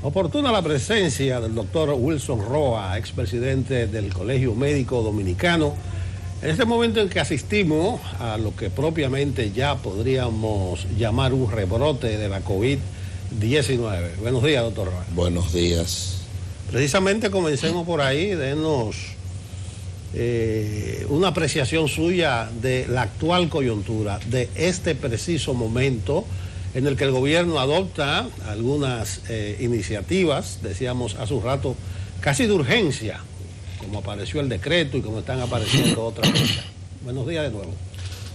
Oportuna la presencia del doctor Wilson Roa, expresidente del Colegio Médico Dominicano, en este momento en que asistimos a lo que propiamente ya podríamos llamar un rebrote de la COVID-19. Buenos días, doctor Roa. Buenos días. Precisamente comencemos por ahí, denos una apreciación suya de la actual coyuntura, de este preciso momento en el que el gobierno adopta algunas iniciativas, decíamos hace un rato, casi de urgencia, como apareció el decreto y como están apareciendo otras cosas. Buenos días de nuevo.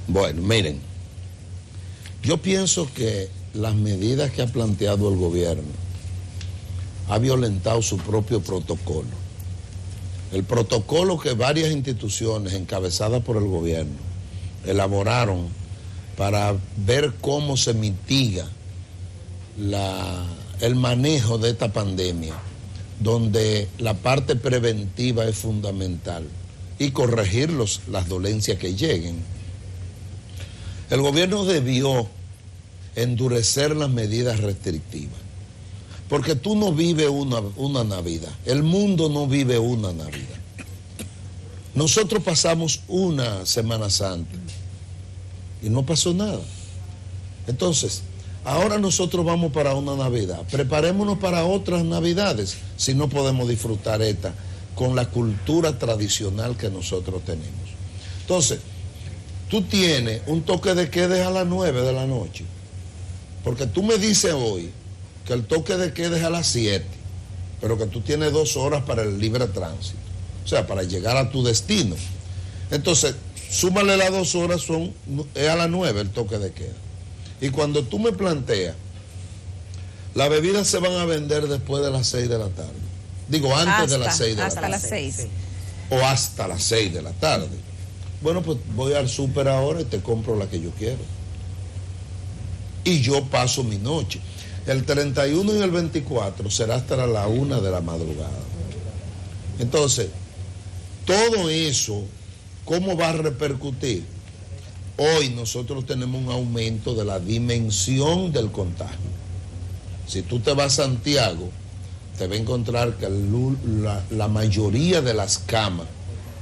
Bueno, miren, yo pienso que las medidas que ha planteado el gobierno ha violentado su propio protocolo. El protocolo que varias instituciones encabezadas por el gobierno elaboraron para ver cómo se mitiga el manejo de esta pandemia, donde la parte preventiva es fundamental y corregir las dolencias que lleguen. El gobierno debió endurecer las medidas restrictivas, porque tú no vives una Navidad, el mundo no vive una Navidad. Nosotros pasamos una Semana Santa y no pasó nada. Entonces, ahora nosotros vamos para una Navidad. Preparémonos para otras Navidades si no podemos disfrutar esta con la cultura tradicional que nosotros tenemos. Entonces, tú tienes un toque de queda a las 9 de la noche, porque tú me dices hoy que el toque de queda es a las 7, pero que tú tienes 2 horas para el libre tránsito, o sea, para llegar a tu destino. Entonces, súmale las 2 horas, es a las 9 el toque de queda. Y cuando tú me planteas, las bebidas se van a vender después de las 6 de la tarde. Digo, antes de las 6 de la tarde. Hasta las 6. O hasta las 6 de la tarde. Bueno, pues voy al súper ahora y te compro la que yo quiero. Y yo paso mi noche. El 31 y el 24 será hasta la 1 de la madrugada. Entonces, todo eso, ¿cómo va a repercutir? Hoy nosotros tenemos un aumento de la dimensión del contagio. Si tú te vas a Santiago, te vas a encontrar que la mayoría de las camas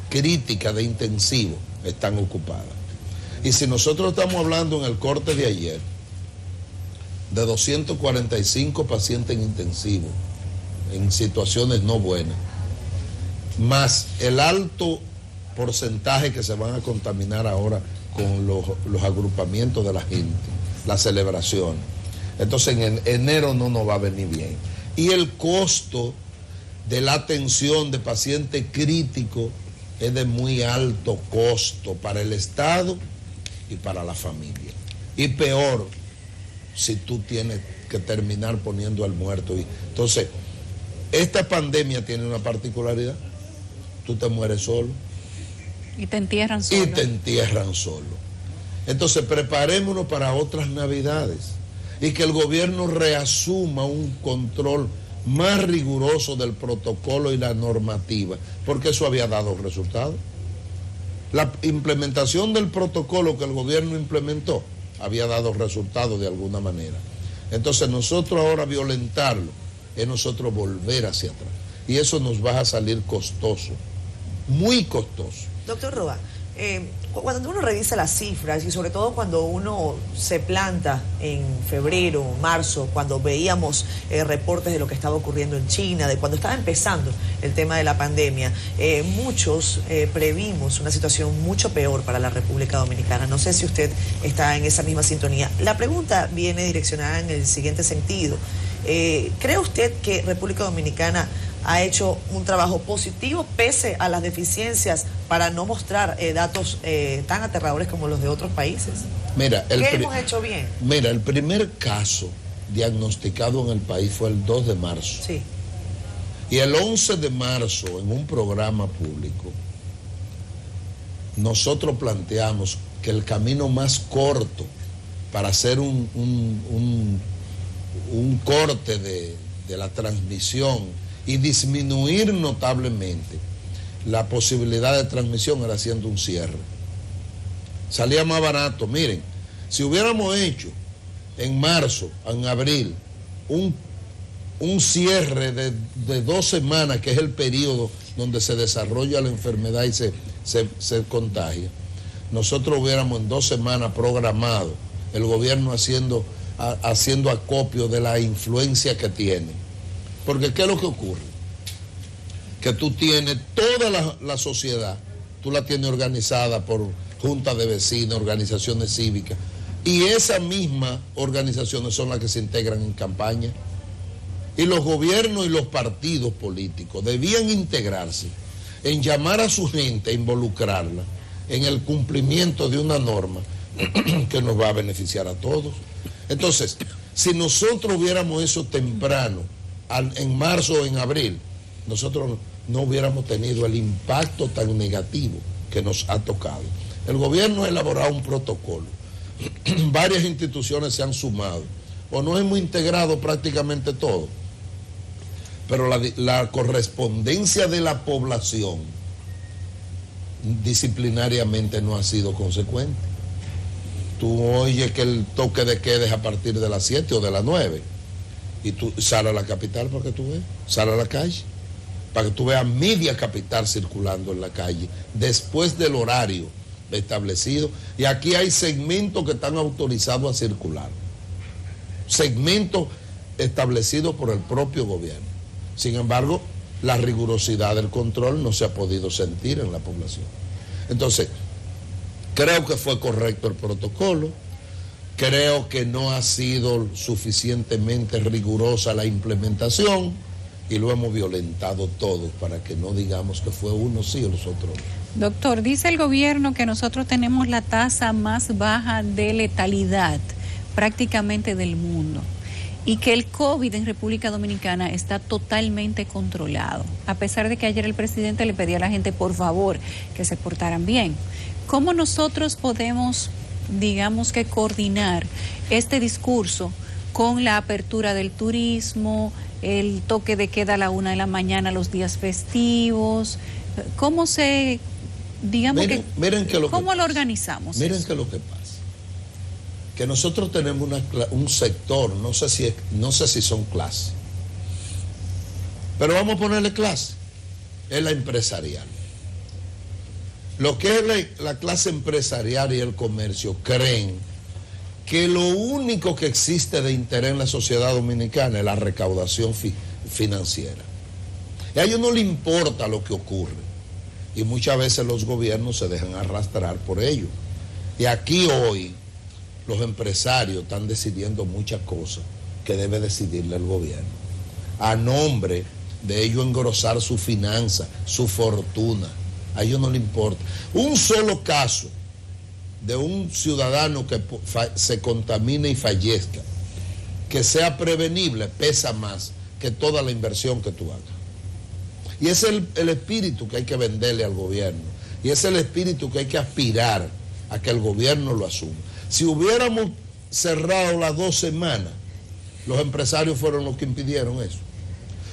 críticas de intensivo están ocupadas. Y si nosotros estamos hablando en el corte de ayer de 245 pacientes en intensivo, en situaciones no buenas, más el alto porcentaje que se van a contaminar ahora con los agrupamientos de la gente, las celebraciones. Entonces en enero no nos va a venir bien. Y el costo de la atención de pacientes críticos es de muy alto costo para el Estado y para la familia. Y peor, si tú tienes que terminar poniendo al muerto. Entonces, esta pandemia tiene una particularidad. Tú te mueres solo. Y te entierran solo. Y te entierran solo. Entonces, preparémonos para otras Navidades y que el gobierno reasuma un control más riguroso del protocolo y la normativa, porque eso había dado resultados. La implementación del protocolo que el gobierno implementó había dado resultados de alguna manera. Entonces, nosotros ahora violentarlo es nosotros volver hacia atrás. Y eso nos va a salir costoso, muy costoso. Doctor Roa, cuando uno revisa las cifras y sobre todo cuando uno se planta en febrero, marzo, cuando veíamos reportes de lo que estaba ocurriendo en China, de cuando estaba empezando el tema de la pandemia, muchos previmos una situación mucho peor para la República Dominicana. No sé si usted está en esa misma sintonía. La pregunta viene direccionada en el siguiente sentido. ¿Cree usted que República Dominicana ha hecho un trabajo positivo pese a las deficiencias para no mostrar datos tan aterradores como los de otros países? Mira, ¿Qué hemos hecho bien? Mira, el primer caso diagnosticado en el país fue el 2 de marzo. Sí. Y el 11 de marzo, en un programa público, nosotros planteamos que el camino más corto para hacer un corte de la transmisión y disminuir notablemente la posibilidad de transmisión era haciendo un cierre. Salía más barato. Miren, si hubiéramos hecho en marzo, en abril, un un cierre de 2 semanas, que es el periodo donde se desarrolla la enfermedad y se contagia, nosotros hubiéramos en 2 semanas programado, el gobierno haciendo acopio de la influencia que tiene. Porque ¿qué es lo que ocurre? Que tú tienes toda la sociedad, tú la tienes organizada por juntas de vecinos, organizaciones cívicas, y esas mismas organizaciones son las que se integran en campaña. Y los gobiernos y los partidos políticos debían integrarse en llamar a su gente, involucrarla en el cumplimiento de una norma que nos va a beneficiar a todos. Entonces, si nosotros hubiéramos eso temprano, en marzo o en abril, nosotros no hubiéramos tenido el impacto tan negativo que nos ha tocado. El gobierno ha elaborado un protocolo, varias instituciones se han sumado, o no hemos integrado prácticamente todo, pero la correspondencia de la población disciplinariamente no ha sido consecuente. Tú oyes que el toque de queda es a partir de las 7 o de las 9, y tú sales a la capital para que tú veas, sales a la calle, para que tú veas media capital circulando en la calle, después del horario establecido, y aquí hay segmentos que están autorizados a circular, segmentos establecidos por el propio gobierno. Sin embargo, la rigurosidad del control no se ha podido sentir en la población. Entonces, creo que fue correcto el protocolo, creo que no ha sido suficientemente rigurosa la implementación y lo hemos violentado todos para que no digamos que fue uno sí o los otros no. Doctor, dice el gobierno que nosotros tenemos la tasa más baja de letalidad prácticamente del mundo y que el COVID en República Dominicana está totalmente controlado, a pesar de que ayer el presidente le pedía a la gente por favor que se portaran bien. ¿Cómo nosotros podemos, digamos que, coordinar este discurso con la apertura del turismo, el toque de queda a la 1 de la mañana los días festivos? ¿Cómo se, digamos cómo lo organizamos? Miren que lo que pasa, que nosotros tenemos un sector, no sé si son clases, pero vamos a ponerle clase, es la empresarial. Lo que es la clase empresarial y el comercio creen que lo único que existe de interés en la sociedad dominicana es la recaudación financiera. Y a ellos no les importa lo que ocurre. Y muchas veces los gobiernos se dejan arrastrar por ello. Y aquí hoy los empresarios están decidiendo muchas cosas que debe decidirle el gobierno. A nombre de ellos engrosar su finanza, su fortuna. A ellos no les importa. Un solo caso de un ciudadano que se contamine y fallezca, que sea prevenible, pesa más que toda la inversión que tú hagas. Y ese es el espíritu que hay que venderle al gobierno. Y ese es el espíritu que hay que aspirar a que el gobierno lo asuma. Si hubiéramos cerrado las 2 semanas, los empresarios fueron los que impidieron eso.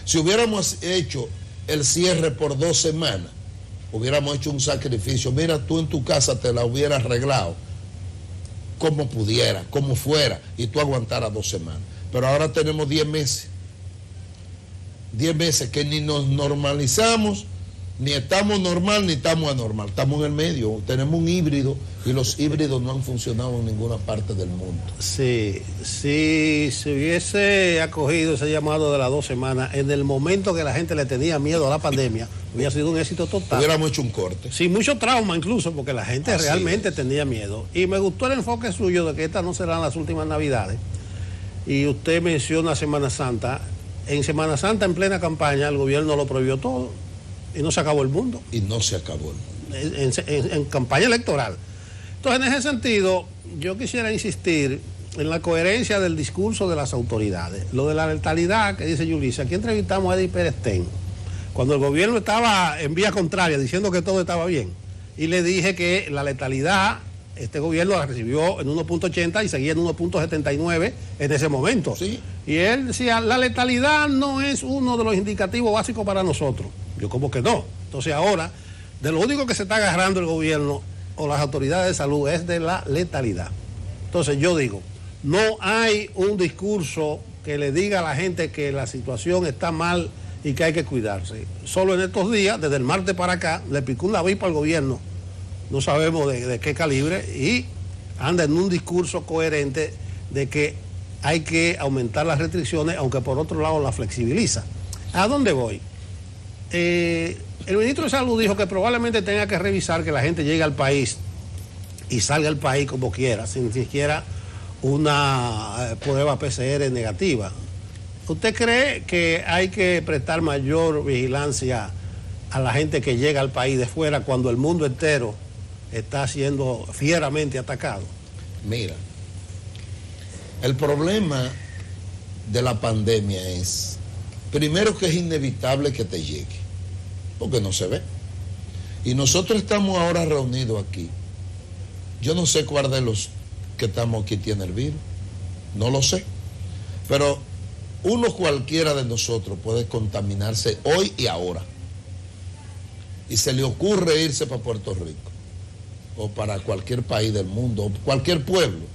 Si hubiéramos hecho el cierre por 2 semanas, hubiéramos hecho un sacrificio. Mira, tú en tu casa te la hubieras arreglado como pudiera, como fuera, y tú aguantaras 2 semanas. Pero ahora tenemos 10 meses. 10 meses que ni nos normalizamos, ni estamos normal, ni estamos anormal. Estamos en el medio, tenemos un híbrido, y los híbridos no han funcionado en ninguna parte del mundo. Sí, si se hubiese acogido ese llamado de las 2 semanas, en el momento que la gente le tenía miedo a la pandemia, hubiera sido un éxito total. Hubiéramos hecho un corte. Sin mucho trauma incluso, porque la gente realmente tenía miedo. Y me gustó el enfoque suyo de que estas no serán las últimas Navidades. Y usted menciona Semana Santa. En Semana Santa, en plena campaña, el gobierno lo prohibió todo y no se acabó el mundo. Y no se acabó el mundo. En campaña electoral. Entonces, en ese sentido, yo quisiera insistir en la coherencia del discurso de las autoridades. Lo de la letalidad que dice Yulisa, aquí entrevistamos a Eddie Pérez Ten, cuando el gobierno estaba en vía contraria, diciendo que todo estaba bien. Y le dije que la letalidad, este gobierno la recibió en 1.80 y seguía en 1.79 en ese momento. Sí. Y él decía, la letalidad no es uno de los indicativos básicos para nosotros. Yo como que no. Entonces ahora, de lo único que se está agarrando el gobierno o las autoridades de salud es de la letalidad. Entonces yo digo, no hay un discurso que le diga a la gente que la situación está mal y que hay que cuidarse. Solo en estos días, desde el martes para acá, le picó una avispa al gobierno, no sabemos de qué calibre, y anda en un discurso coherente de que hay que aumentar las restricciones, aunque por otro lado las flexibiliza. ¿A dónde voy? El ministro de Salud dijo que probablemente tenga que revisar que la gente llegue al país y salga al país como quiera, sin siquiera una prueba PCR negativa. ¿Usted cree que hay que prestar mayor vigilancia a la gente que llega al país de fuera cuando el mundo entero está siendo fieramente atacado? Mira, el problema de la pandemia es, primero, que es inevitable que te llegue, porque no se ve. Y nosotros estamos ahora reunidos aquí. Yo no sé cuál de los que estamos aquí tiene el virus, no lo sé. Pero uno cualquiera de nosotros puede contaminarse hoy y ahora. Y se le ocurre irse para Puerto Rico, o para cualquier país del mundo, o cualquier pueblo,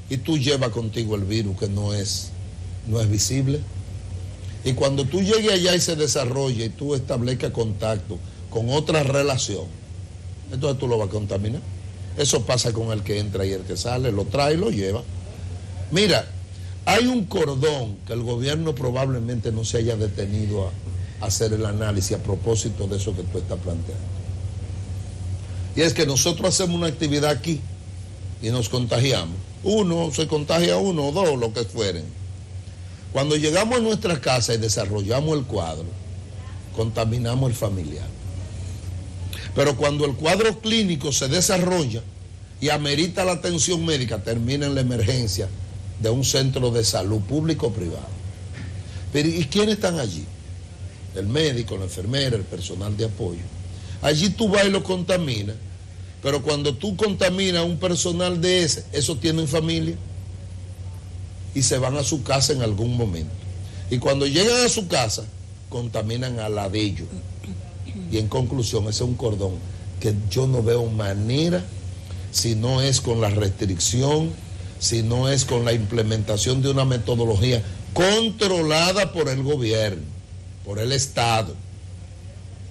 y tú llevas contigo el virus que no es visible. Y cuando tú llegues allá y se desarrolle y tú establezcas contacto con otra relación, entonces tú lo vas a contaminar. Eso pasa con el que entra y el que sale, lo trae y lo lleva. Mira, hay un cordón que el gobierno probablemente no se haya detenido a hacer el análisis a propósito de eso que tú estás planteando. Y es que nosotros hacemos una actividad aquí y nos contagiamos. Uno se contagia, uno o dos, lo que fueren. Cuando llegamos a nuestra casa y desarrollamos el cuadro, contaminamos el familiar. Pero cuando el cuadro clínico se desarrolla y amerita la atención médica, termina en la emergencia de un centro de salud público o privado. Pero ¿y quiénes están allí? El médico, la enfermera, el personal de apoyo. Allí tú vas y lo contaminas, pero cuando tú contaminas a un personal de ese, esos tienen familia y se van a su casa en algún momento. Y cuando llegan a su casa, contaminan a la de ellos. Y en conclusión, ese es un cordón que yo no veo manera, si no es con la restricción, si no es con la implementación de una metodología controlada por el gobierno, por el Estado.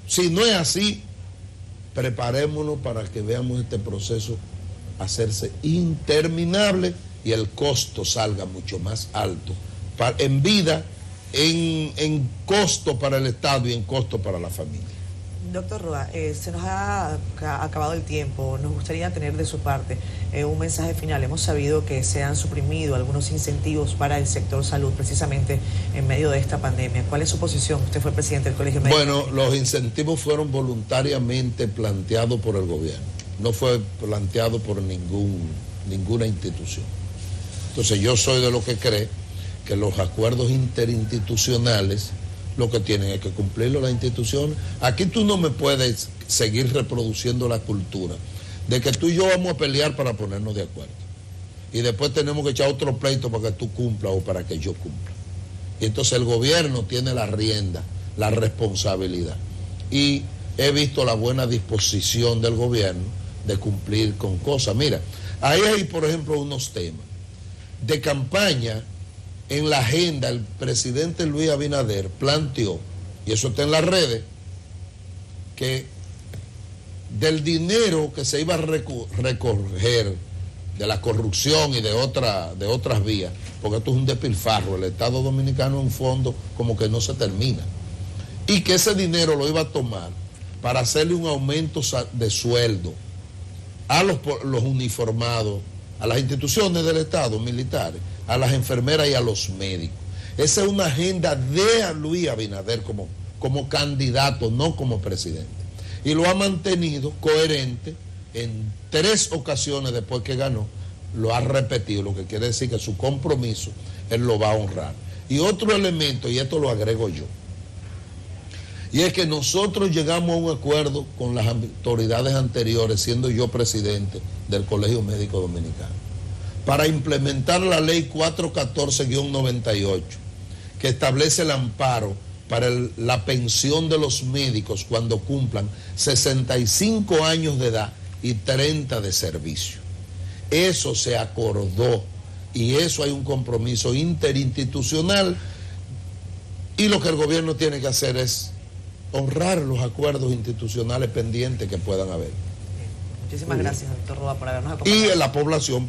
Si no es así, preparémonos para que veamos este proceso hacerse interminable y el costo salga mucho más alto en vida, en costo para el Estado y en costo para la familia. Doctor Roa, se nos ha acabado el tiempo. Nos gustaría tener de su parte un mensaje final. Hemos sabido que se han suprimido algunos incentivos para el sector salud precisamente en medio de esta pandemia. ¿Cuál es su posición? Usted fue presidente del Colegio Médico. Bueno, los incentivos fueron voluntariamente planteados por el gobierno. No fue planteado por ninguna institución. Entonces yo soy de los que cree que los acuerdos interinstitucionales lo que tienen es que cumplirlo las instituciones. Aquí tú no me puedes seguir reproduciendo la cultura de que tú y yo vamos a pelear para ponernos de acuerdo. Y después tenemos que echar otro pleito para que tú cumplas o para que yo cumpla. Y entonces el gobierno tiene la rienda, la responsabilidad. Y he visto la buena disposición del gobierno de cumplir con cosas. Mira, ahí hay, por ejemplo, unos temas de campaña. En la agenda, el presidente Luis Abinader planteó, y eso está en las redes, que del dinero que se iba a recoger de la corrupción y de otras vías, porque esto es un despilfarro, el Estado Dominicano es un fondo como que no se termina, y que ese dinero lo iba a tomar para hacerle un aumento de sueldo a los uniformados, a las instituciones del Estado, militares, a las enfermeras y a los médicos. Esa es una agenda de Luis Abinader como candidato, no como presidente. Y lo ha mantenido coherente en 3 ocasiones después que ganó, lo ha repetido, lo que quiere decir que su compromiso él lo va a honrar. Y otro elemento, y esto lo agrego yo, y es que nosotros llegamos a un acuerdo con las autoridades anteriores, siendo yo presidente del Colegio Médico Dominicano, para implementar la ley 414-98, que establece el amparo para la pensión de los médicos cuando cumplan 65 años de edad y 30 de servicio. Eso se acordó Y eso hay un compromiso interinstitucional, y lo que el gobierno tiene que hacer es honrar los acuerdos institucionales pendientes que puedan haber. Muchísimas gracias, doctor Roa, por habernos acompañado. Y en la población,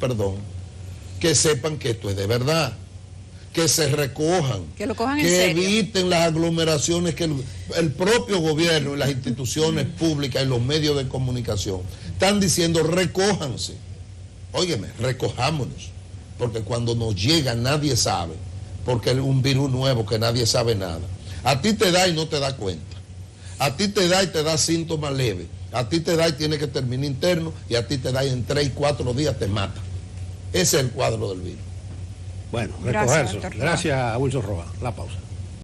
que sepan que esto es de verdad, que se recojan, que lo cojan en que serio, eviten las aglomeraciones que el propio gobierno y las instituciones públicas y los medios de comunicación están diciendo: recójanse. Óyeme, recojámonos, porque cuando nos llega nadie sabe, porque es un virus nuevo que nadie sabe nada. A ti te da y no te da cuenta, a ti te da y te da síntomas leves, a ti te da y tiene que terminar interno, y a ti te da y en 3 y 4 días te mata. Ese es el cuadro del virus. Bueno, Gracias, recogerse. doctor Roa. Gracias a Wilson Roa. La pausa.